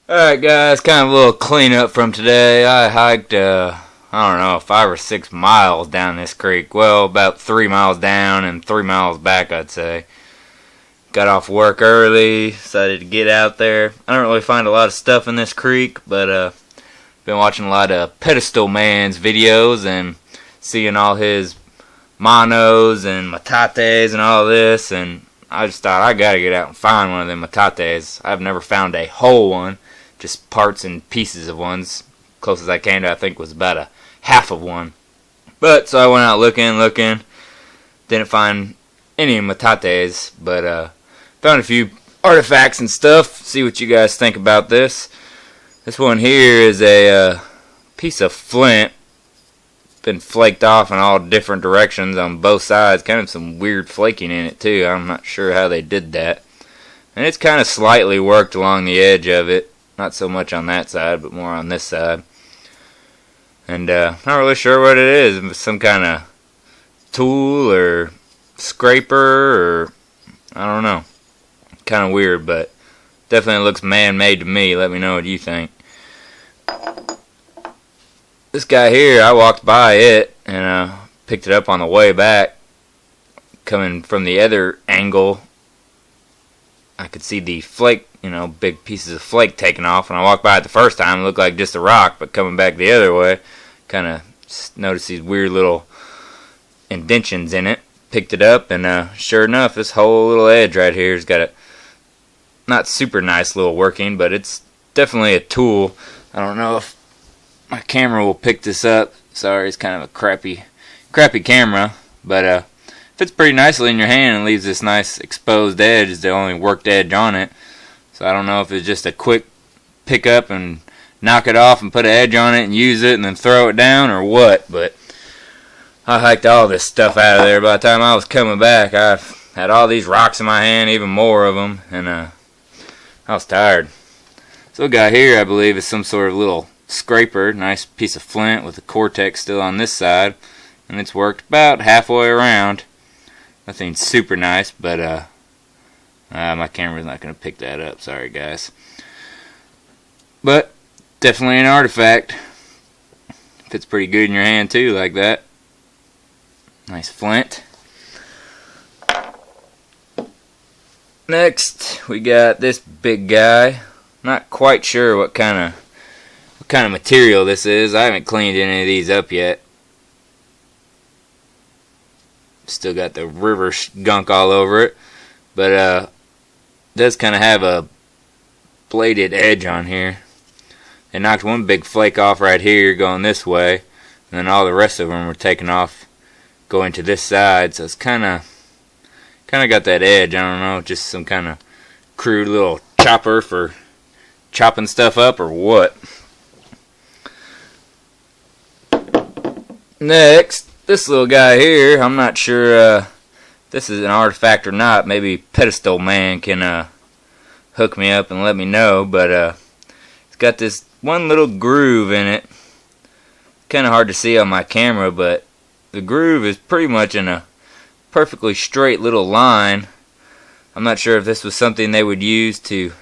Alright guys, kind of a little cleanup from today. I hiked, I don't know, 5 or 6 miles down this creek. Well, about 3 miles down and 3 miles back, I'd say. Got off work early, decided to get out there. I don't really find a lot of stuff in this creek, but been watching a lot of Pedestal Man's videos and seeing all his monos and metates and all this, and I just thought I gotta get out and find one of them metates. I've never found a whole one, just parts and pieces of ones. Close as I came to, I think, was about a half of one. But so I went out looking, didn't find any metates, but found a few artifacts and stuff. See what you guys think about this. This one here is a piece of flint. Been flaked off in all different directions on both sides. Kind of some weird flaking in it too. I'm not sure how they did that. And it's kind of slightly worked along the edge of it. Not so much on that side, but more on this side. And not really sure what it is. If it's some kind of tool or scraper or I don't know. Kind of weird, but definitely looks man-made to me. Let me know what you think. This guy here, I walked by it and picked it up on the way back. Coming from the other angle, I could see the flake, big pieces of flake taken off. When I walked by it the first time, it looked like just a rock, but coming back the other way, kind of noticed these weird little indentions in it. Picked it up, and sure enough, this whole little edge right here has got a not super nice little working, but it's definitely a tool. I don't know if my camera will pick this up. Sorry, it's kind of a crappy camera, but fits pretty nicely in your hand and leaves this nice exposed edge. It's the only worked edge on it. So I don't know if it's just a quick pick up and knock it off and put an edge on it and use it and then throw it down or what, but I hiked all this stuff out of there. By the time I was coming back, I had all these rocks in my hand, even more of them, and I was tired. So the guy here, I believe, is some sort of little scraper, nice piece of flint with the cortex still on this side, and it's worked about halfway around. Nothing super nice, but my camera's not going to pick that up. Sorry, guys. But definitely an artifact. Fits pretty good in your hand too, like that. Nice flint. Next, we got this big guy. Not quite sure what kind of material this is. I haven't cleaned any of these up yet. Still got the river gunk all over it, but it does kind of have a bladed edge on here. They knocked one big flake off right here going this way, and then all the rest of them were taken off going to this side, so it's kind of got that edge. I don't know, just some kind of crude little chopper for chopping stuff up or what. Next, this little guy here, I'm not sure if this is an artifact or not. Maybe Pedestal Man can hook me up and let me know, but it's got this one little groove in it. Kind of hard to see on my camera, but the groove is pretty much in a perfectly straight little line. I'm not sure if this was something they would use to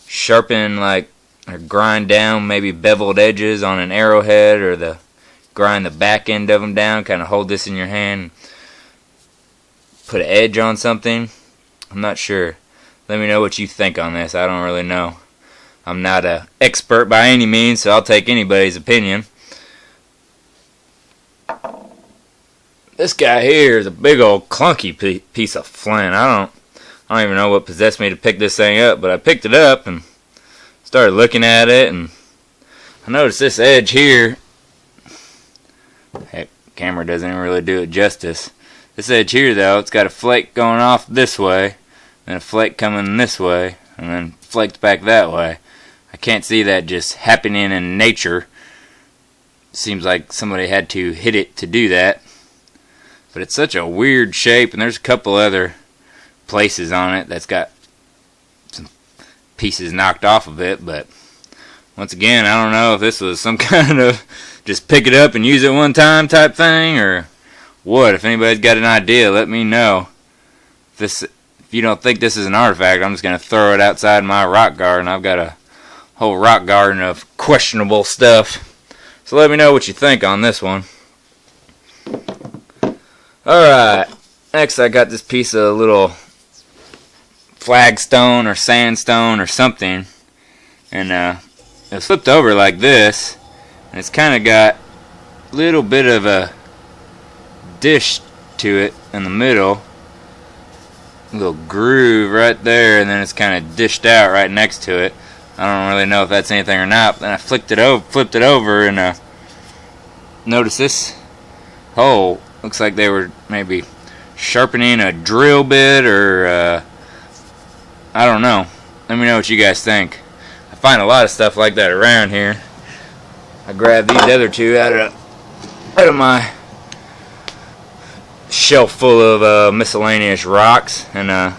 sharpen or grind down maybe beveled edges on an arrowhead, or grind the back end of them down, kind of hold this in your hand, put an edge on something. I'm not sure. Let me know what you think on this. I don't really know. I'm not an expert by any means, so I'll take anybody's opinion. This guy here is a big old clunky piece of flint. I don't even know what possessed me to pick this thing up, but I picked it up and started looking at it, and I noticed this edge here. Heck, camera doesn't really do it justice. This edge here, though, it's got a flake going off this way, and a flake coming this way, and then flaked back that way. I can't see that just happening in nature. Seems like somebody had to hit it to do that. But it's such a weird shape, and there's a couple other places on it that's got some pieces knocked off of it, but once again, I don't know if this was some kind of just pick it up and use it one time type thing, or what. If anybody's got an idea, let me know. If you don't think this is an artifact, I'm just going to throw it outside my rock garden. I've got a whole rock garden of questionable stuff. So let me know what you think on this one. Alright, next I got this piece of little flagstone or sandstone or something, and it's flipped over like this, and it's kind of got a little bit of a dish to it in the middle, a little groove right there, and then it's kind of dished out right next to it. I don't really know if that's anything or not. Then I flipped it over, and notice this hole. Looks like they were maybe sharpening a drill bit, or I don't know. Let me know what you guys think. I find a lot of stuff like that around here. I grabbed these other two out of my shelf full of miscellaneous rocks, and